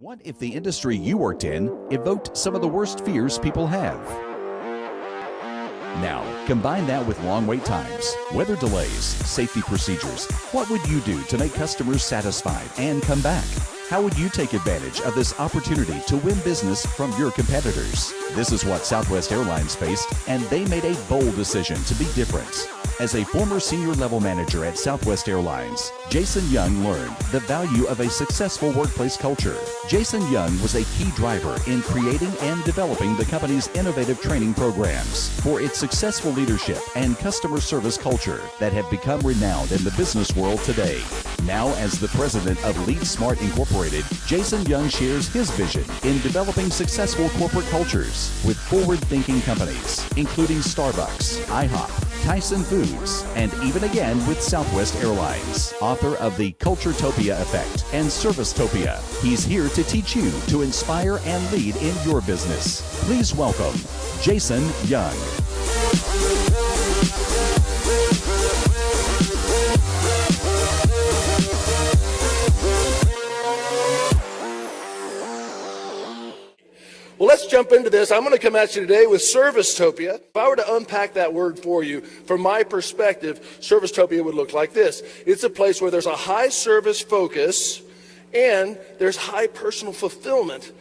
What if the industry you worked in evoked some of the worst fears people have? Now, combine that with long wait times, weather delays, safety procedures. What would you do to make customers satisfied and come back? How would you take advantage of this opportunity to win business from your competitors? This is what Southwest Airlines faced, and they made a bold decision to be different. As a former senior level manager at Southwest Airlines, Jason Young learned the value of a successful workplace culture. Jason Young was a key driver in creating and developing the company's innovative training programs for its successful leadership and customer service culture that have become renowned in the business world today. Now, as the president of Lead Smart Incorporated, Jason Young shares his vision in developing successful corporate cultures with forward-thinking companies, including Starbucks, IHOP, Tyson Foods, and even again with Southwest Airlines. Author of the Culture-topia Effect and Service-topia, he's here to teach you to inspire and lead in your business. Please welcome Jason Young. Well, let's jump into this. I'm going to come at you today with Service-topia. If I were to unpack that word for you, from my perspective, Service-topia would look like this. It's a place where there's a high service focus and there's high personal fulfillment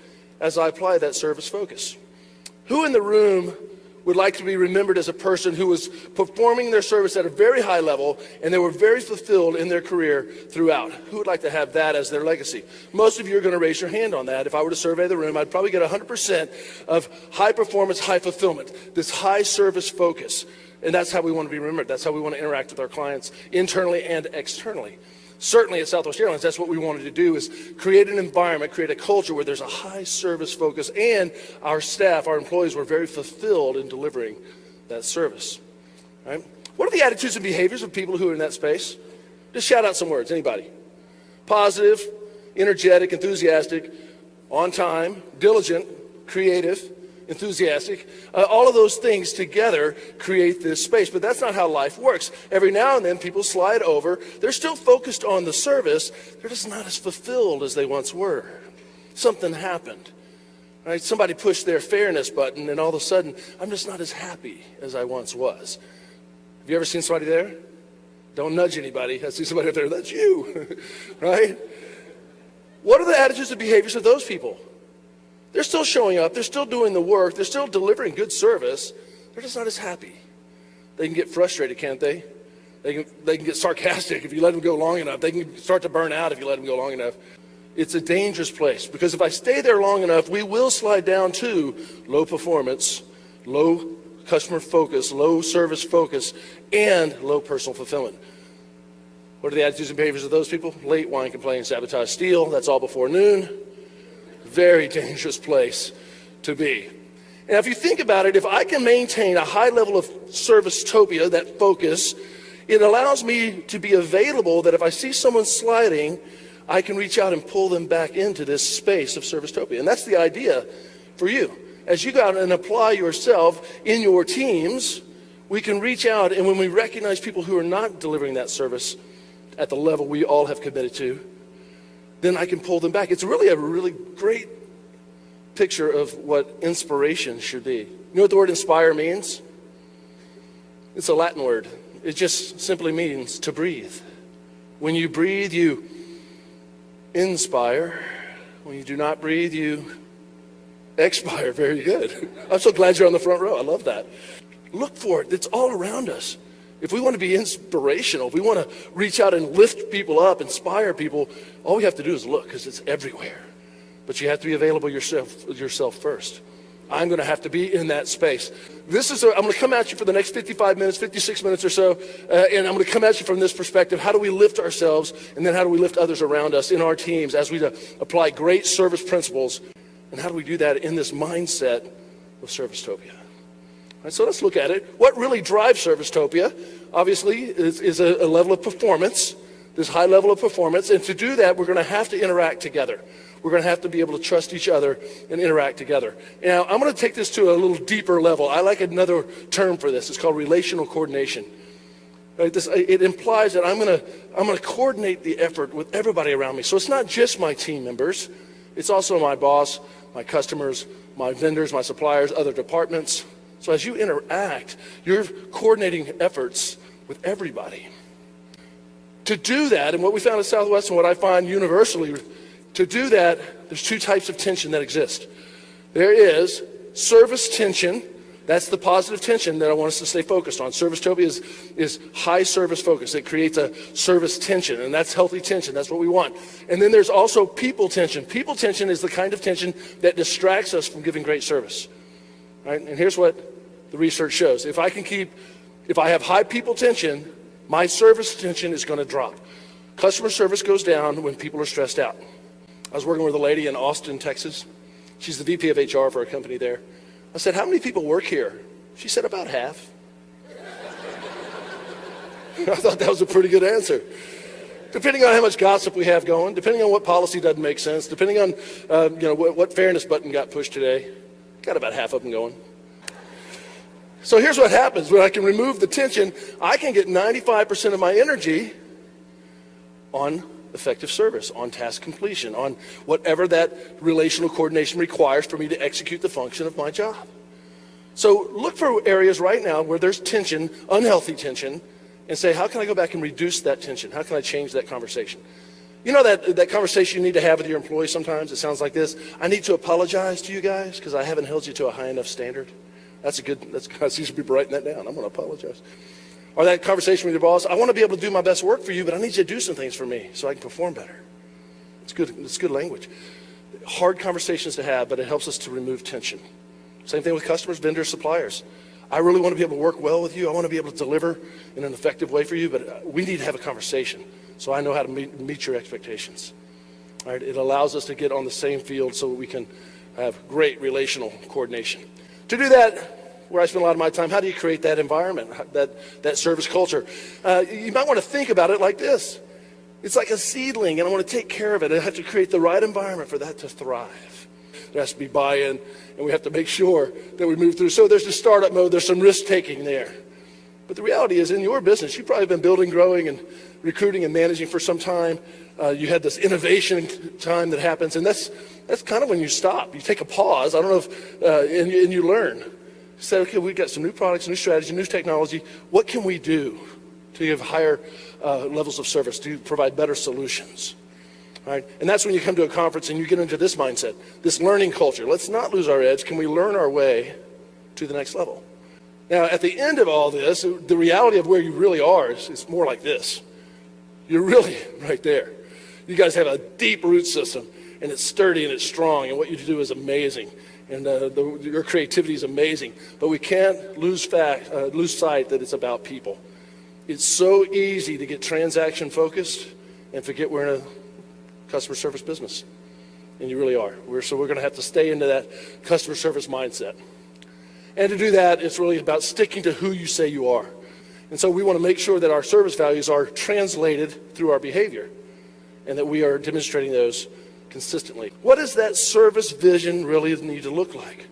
as I apply that service focus. Who in the room would like to be remembered as a person who was performing their service at a very high level and they were very fulfilled in their career throughout? Who would like to have that as their legacy? Most of you are going to raise your hand on that. If I were to survey the room, I'd probably get 100% of high performance, high fulfillment, this high service focus. And that's how we want to be remembered. That's how we want to interact with our clients internally and externally. Certainly at Southwest Airlines, that's what we wanted to do, is create an environment, create a culture where there's a high service focus and our staff, our employees were very fulfilled in delivering that service. Right? What are the attitudes and behaviors of people who are in that space? Just shout out some words, anybody. Positive, energetic, enthusiastic, on time, diligent, creative, enthusiastic. All of those things together create this space, but that's not how life works. Every now and then people slide over. They're still focused on the service. They're just not as fulfilled as they once were. Something happened. Right? Somebody pushed their fairness button and all of a sudden, I'm just not as happy as I once was. Have you ever seen somebody there? Don't nudge anybody. I see somebody up there, that's you. Right? What are the attitudes and behaviors of those people? They're still showing up, they're still doing the work, they're still delivering good service, they're just not as happy. They can get frustrated, can't they? They can get sarcastic if you let them go long enough. They can start to burn out if you let them go long enough. It's a dangerous place because if I stay there long enough, we will slide down to low performance, low customer focus, low service focus, and low personal fulfillment. What are the attitudes and behaviors of those people? Late, whine, complain, sabotage, steal, that's all before noon. Very dangerous place to be. And if you think about it, if I can maintain a high level of service-topia, that focus, it allows me to be available that if I see someone sliding, I can reach out and pull them back into this space of service-topia. And that's the idea for you. As you go out and apply yourself in your teams, we can reach out, and when we recognize people who are not delivering that service at the level we all have committed to, then I can pull them back. It's really a really great picture of what inspiration should be. You know what the word inspire means? It's a Latin word. It just simply means to breathe. When you breathe, you inspire. When you do not breathe, you expire. Very good. I'm so glad you're on the front row. I love that. Look for it. It's all around us. If we want to be inspirational, if we want to reach out and lift people up, inspire people, all we have to do is look because it's everywhere. But you have to be available yourself first. I'm going to have to be in that space. I'm going to come at you for the next 55 minutes, 56 minutes or so, and I'm going to come at you from this perspective. How do we lift ourselves, and then how do we lift others around us in our teams as we apply great service principles, and how do we do that in this mindset of Service-topia? Right, so let's look at it. What really drives Service-topia, obviously, is a level of performance, this high level of performance. And to do that, we're going to have to interact together. We're going to have to be able to trust each other and interact together. Now, I'm going to take this to a little deeper level. I like another term for this. It's called relational coordination. Right? It implies that I'm going to coordinate the effort with everybody around me. So it's not just my team members. It's also my boss, my customers, my vendors, my suppliers, other departments. So as you interact, you're coordinating efforts with everybody. To do that, and what we found at Southwest and what I find universally, to do that, there's two types of tension that exist. There is service tension. That's the positive tension that I want us to stay focused on. Servicetopia is high service focus. It creates a service tension, and that's healthy tension. That's what we want. And then there's also people tension. People tension is the kind of tension that distracts us from giving great service. Right? And here's what the research shows. If I have high people tension, my service tension is going to drop. Customer service goes down when people are stressed out. I was working with a lady in Austin, Texas. She's the VP of HR for a company there. I said, how many people work here? She said, about half. I thought that was a pretty good answer. Depending on how much gossip we have going, depending on what policy doesn't make sense, depending on what fairness button got pushed today, got about half of them going. So here's what happens. When I can remove the tension, I can get 95% of my energy on effective service, on task completion, on whatever that relational coordination requires for me to execute the function of my job. So look for areas right now where there's tension, unhealthy tension, and say, how can I go back and reduce that tension? How can I change that conversation? You know that conversation you need to have with your employees sometimes? It sounds like this. I need to apologize to you guys because I haven't held you to a high enough standard. I see some people writing that down. I'm going to apologize. Or that conversation with your boss, I want to be able to do my best work for you, but I need you to do some things for me so I can perform better. It's good language. Hard conversations to have, but it helps us to remove tension. Same thing with customers, vendors, suppliers. I really want to be able to work well with you. I want to be able to deliver in an effective way for you, but we need to have a conversation so I know how to meet your expectations. All right, it allows us to get on the same field so that we can have great relational coordination. To do that, where I spend a lot of my time, how do you create that environment, that service culture? You might want to think about it like this. It's like a seedling, and I want to take care of it. I have to create the right environment for that to thrive. There has to be buy-in, and we have to make sure that we move through. So there's the startup mode. There's some risk-taking there. But the reality is, in your business, you've probably been building, growing, and recruiting and managing for some time. You had this innovation time that happens, and that's kind of when you stop. You take a pause. I don't know if, and you learn. Say, okay, we've got some new products, new strategy, new technology. What can we do to give higher levels of service, to provide better solutions? All right? And that's when you come to a conference and you get into this mindset, this learning culture. Let's not lose our edge. Can we learn our way to the next level? Now, at the end of all this, the reality of where you really are is more like this. You're really right there. You guys have a deep root system, and it's sturdy and it's strong, and what you do is amazing. And your creativity is amazing, but we can't lose sight that it's about people. It's so easy to get transaction focused and forget we're in a customer service business, and you really are. So we're going to have to stay into that customer service mindset. And to do that, it's really about sticking to who you say you are. And so we want to make sure that our service values are translated through our behavior, and that we are demonstrating those consistently. What does that service vision really need to look like?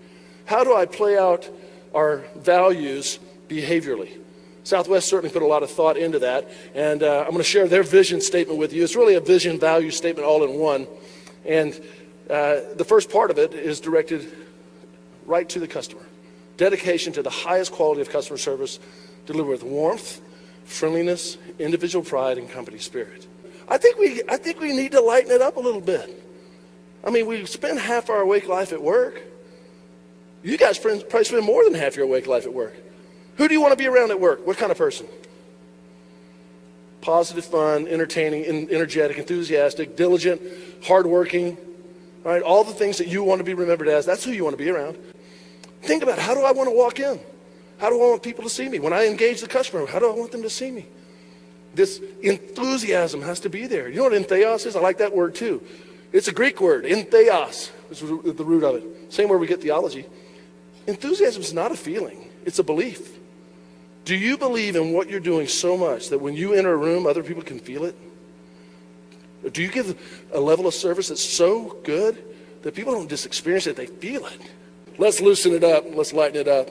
How do I play out our values behaviorally? Southwest certainly put a lot of thought into that, and I'm going to share their vision statement with you. It's really a vision value statement all in one, and the first part of it is directed right to the customer. Dedication to the highest quality of customer service, delivered with warmth, friendliness, individual pride, and company spirit. I think we need to lighten it up a little bit. I mean, we spend half our awake life at work. You guys probably spend more than half your awake life at work. Who do you want to be around at work? What kind of person? Positive, fun, entertaining, energetic, enthusiastic, diligent, hardworking, right? All the things that you want to be remembered as, that's who you want to be around. Think about, how do I want to walk in? How do I want people to see me? When I engage the customer, how do I want them to see me? This enthusiasm has to be there. You know what entheos is? I like that word too. It's a Greek word, entheos is the root of it. Same where we get theology. Enthusiasm is not a feeling, it's a belief. Do you believe in what you're doing so much that when you enter a room, other people can feel it? Or do you give a level of service that's so good that people don't just experience it, they feel it? Let's loosen it up, let's lighten it up.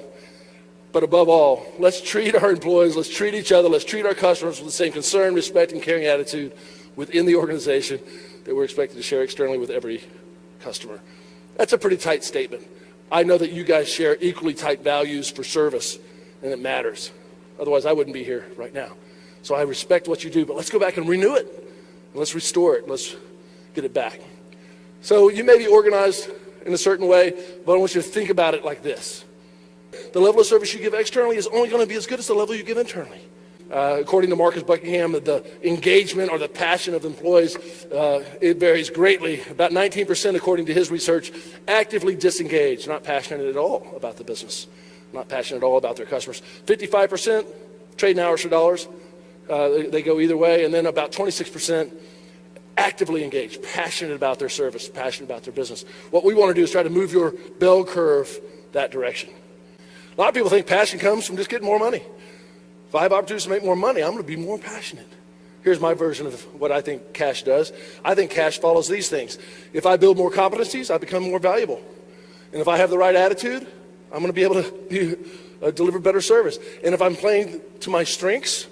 But above all, let's treat our employees, let's treat each other, let's treat our customers with the same concern, respect, and caring attitude within the organization that we're expected to share externally with every customer. That's a pretty tight statement. I know that you guys share equally tight values for service, and it matters. Otherwise, I wouldn't be here right now. So I respect what you do, but let's go back and renew it. And let's restore it. Let's get it back. So you may be organized in a certain way, but I want you to think about it like this. The level of service you give externally is only going to be as good as the level you give internally. According to Marcus Buckingham, the engagement or the passion of employees, it varies greatly. About 19%, according to his research, actively disengaged, not passionate at all about the business, not passionate at all about their customers. 55%, trading hours for dollars. They go either way. And then about 26%, actively engaged, passionate about their service, passionate about their business. What we want to do is try to move your bell curve that direction. A lot of people think passion comes from just getting more money. If I have opportunities to make more money, I'm going to be more passionate. Here's my version of what I think cash does. I think cash follows these things. If I build more competencies, I become more valuable. And if I have the right attitude, I'm going to be able to deliver better service. And if I'm playing to my strengths,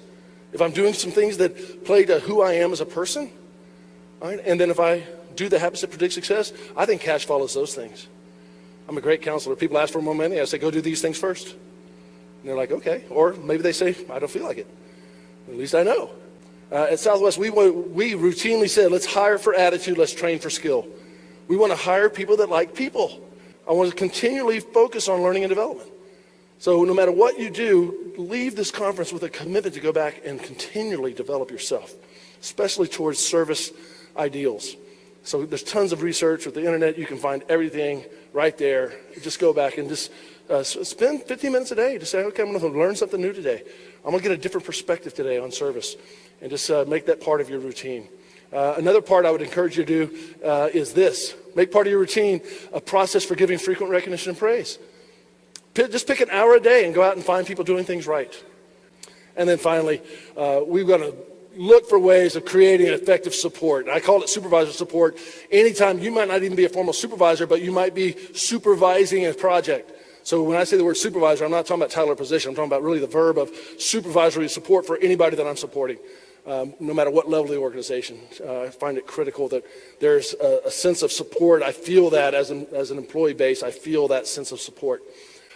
if I'm doing some things that play to who I am as a person, right, and then if I do the habits that predict success, I think cash follows those things. I'm a great counselor. People ask for more money. I say, go do these things first. And they're like, okay. Or maybe they say, I don't feel like it. At least I know. At Southwest, we routinely said, let's hire for attitude, let's train for skill. We want to hire people that like people. I want to continually focus on learning and development. So no matter what you do, leave this conference with a commitment to go back and continually develop yourself, especially towards service ideals. So there's tons of research with the internet. You can find everything right there. Just go back and just spend 15 minutes a day to say, okay, I'm going to learn something new today. I'm going to get a different perspective today on service, and just make that part of your routine. Another part I would encourage you to do is this. Make part of your routine a process for giving frequent recognition and praise. Just pick an hour a day and go out and find people doing things right. And then finally, we've got to look for ways of creating effective support. And I call it supervisor support. Anytime, you might not even be a formal supervisor, but you might be supervising a project. So when I say the word supervisor, I'm not talking about title or position. I'm talking about really the verb of supervisory support for anybody that I'm supporting, no matter what level of the organization. I find it critical that there's a sense of support. I feel that as an employee base. I feel that sense of support.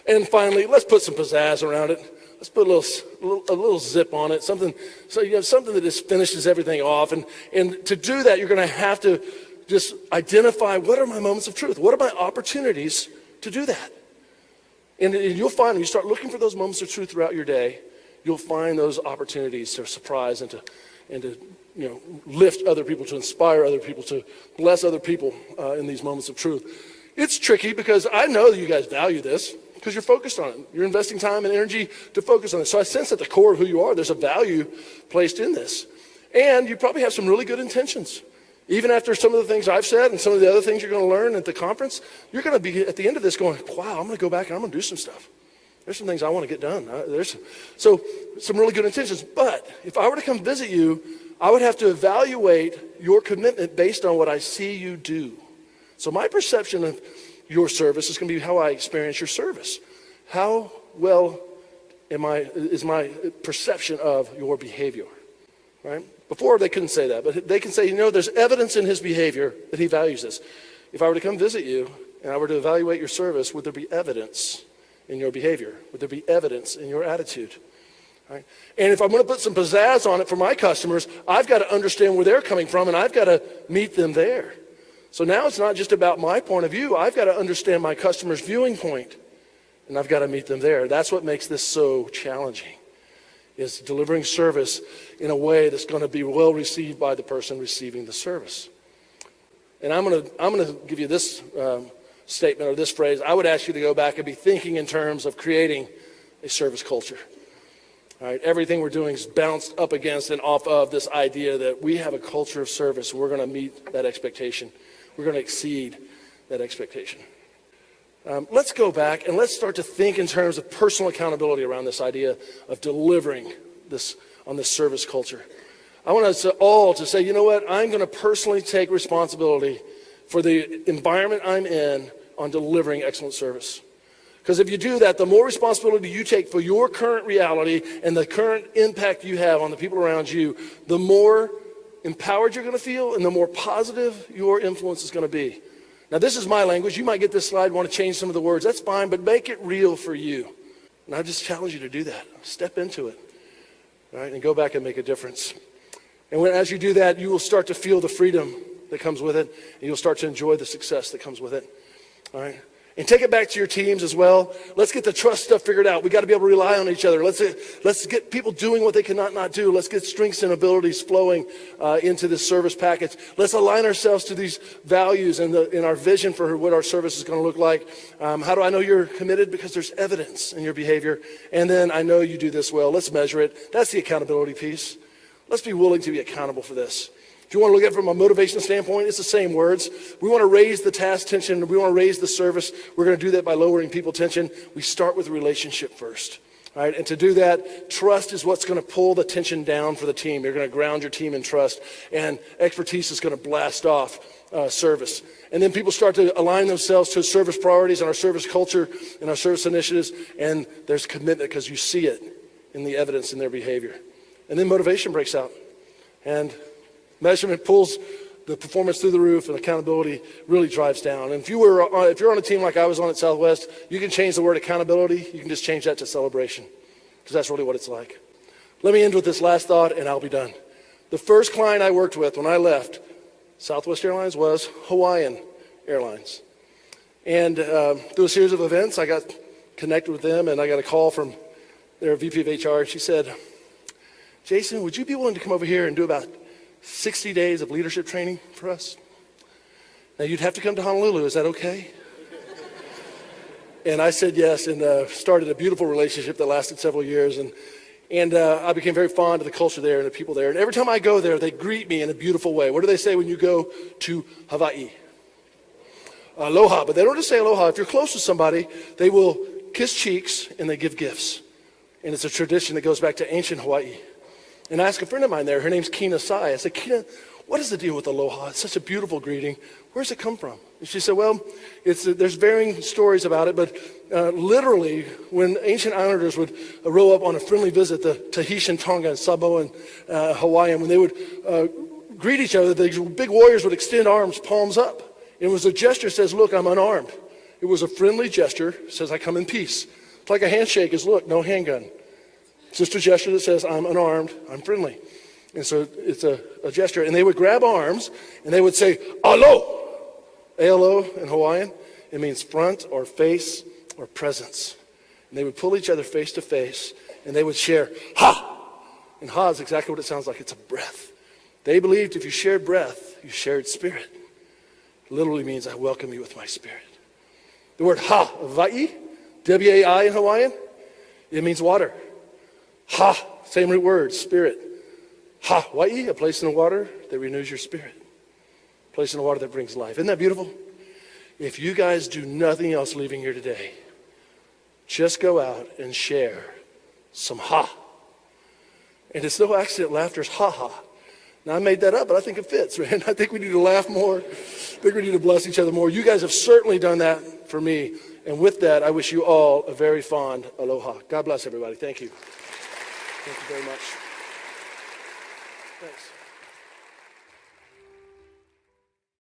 And finally, let's put some pizzazz around it. Let's put a little zip on it, something that just finishes everything off. And to do that, you're going to have to just identify, what are my moments of truth? What are my opportunities to do that? And you'll find, when you start looking for those moments of truth throughout your day, you'll find those opportunities to surprise and to lift other people, to inspire other people, to bless other people in these moments of truth. It's tricky because I know that you guys value this, because you're focused on it. You're investing time and energy to focus on it. So I sense at the core of who you are, there's a value placed in this. And you probably have some really good intentions. Even after some of the things I've said and some of the other things you're going to learn at the conference, you're going to be at the end of this going, wow, I'm going to go back and I'm going to do some stuff. There's some things I want to get done. So some really good intentions. But if I were to come visit you, I would have to evaluate your commitment based on what I see you do. So my perception of your service is going to be how I experience your service. How well is my perception of your behavior, right? Before they couldn't say that, but they can say, there's evidence in his behavior that he values this. If I were to come visit you and I were to evaluate your service, would there be evidence in your behavior? Would there be evidence in your attitude? Right? And if I'm going to put some pizzazz on it for my customers, I've got to understand where they're coming from, and I've got to meet them there. So now it's not just about my point of view. I've got to understand my customer's viewing point, and I've got to meet them there. That's what makes this so challenging, is delivering service in a way that's going to be well received by the person receiving the service. And I'm going to give you this statement or this phrase. I would ask you to go back and be thinking in terms of creating a service culture. All right, everything we're doing is bounced up against and off of this idea that we have a culture of service, and we're going to meet that expectation. We're going to exceed that expectation. Let's go back and let's start to think in terms of personal accountability around this idea of delivering this on this service culture. I want us all to say, you know what, I'm going to personally take responsibility for the environment I'm in on delivering excellent service. Because if you do that, the more responsibility you take for your current reality and the current impact you have on the people around you, the more empowered you're going to feel and the more positive your influence is going to be. Now, this is my language. You might get this slide, want to change some of the words. That's fine, but make it real for you. And I just challenge you to do that. Step into it, all right, and go back and make a difference. And as you do that, you will start to feel the freedom that comes with it, and you'll start to enjoy the success that comes with it, all right? And take it back to your teams as well. Let's get the trust stuff figured out. We got to be able to rely on each other. Let's get people doing what they cannot not do. Let's get strengths and abilities flowing into this service package. Let's align ourselves to these values and in our vision for what our service is going to look like. How do I know you're committed? Because there's evidence in your behavior. And then I know you do this well. Let's measure it. That's the accountability piece. Let's be willing to be accountable for this. If you want to look at it from a motivation standpoint, it's the same words. We want to raise the task tension. We want to raise the service. We're going to do that by lowering people tension. We start with relationship first. All right? And to do that, trust is what's going to pull the tension down for the team. You're going to ground your team in trust. And expertise is going to blast off service. And then people start to align themselves to service priorities and our service culture and our service initiatives. And there's commitment because you see it in the evidence in their behavior. And then motivation breaks out. And measurement pulls the performance through the roof, and accountability really drives down. And if you're on a team like I was on at Southwest, you can change the word accountability. You can just change that to celebration, because that's really what it's like. Let me end with this last thought, and I'll be done. The first client I worked with when I left Southwest Airlines was Hawaiian Airlines. And through a series of events, I got connected with them, and I got a call from their VP of HR. She said, Jason, would you be willing to come over here and do about 60 days of leadership training for us? Now, you'd have to come to Honolulu. Is that okay? And I said yes, and started a beautiful relationship that lasted several years. And I became very fond of the culture there and the people there. And every time I go there, they greet me in a beautiful way. What do they say when you go to Hawaii? Aloha. But they don't just say aloha. If you're close to somebody, they will kiss cheeks and they give gifts. And it's a tradition that goes back to ancient Hawaii. And I asked a friend of mine there, her name's Kina Sai. I said, Kina, what is the deal with aloha? It's such a beautiful greeting. Where's it come from? And she said, well, there's varying stories about it, but literally when ancient islanders would row up on a friendly visit, the Tahitian, Tonga, and Samoan, Hawaiian, when they would greet each other, the big warriors would extend arms, palms up. And it was a gesture that says, look, I'm unarmed. It was a friendly gesture, says, I come in peace. It's like a handshake is, look, no handgun. It's just a gesture that says, I'm unarmed, I'm friendly. And so it's a gesture. And they would grab arms, and they would say, alo. A-L-O in Hawaiian, it means front or face or presence. And they would pull each other face to face, and they would share, ha. And ha is exactly what it sounds like. It's a breath. They believed if you shared breath, you shared spirit. It literally means I welcome you with my spirit. The word ha, vai, W-A-I in Hawaiian, it means water. Ha, same root word, spirit. Ha, wai, a place in the water that renews your spirit. A place in the water that brings life. Isn't that beautiful? If you guys do nothing else leaving here today, just go out and share some ha. And it's no accident laughter's ha-ha. Now, I made that up, but I think it fits, man. I think we need to laugh more. I think we need to bless each other more. You guys have certainly done that for me. And with that, I wish you all a very fond aloha. God bless everybody. Thank you. Thank you very much. Thanks.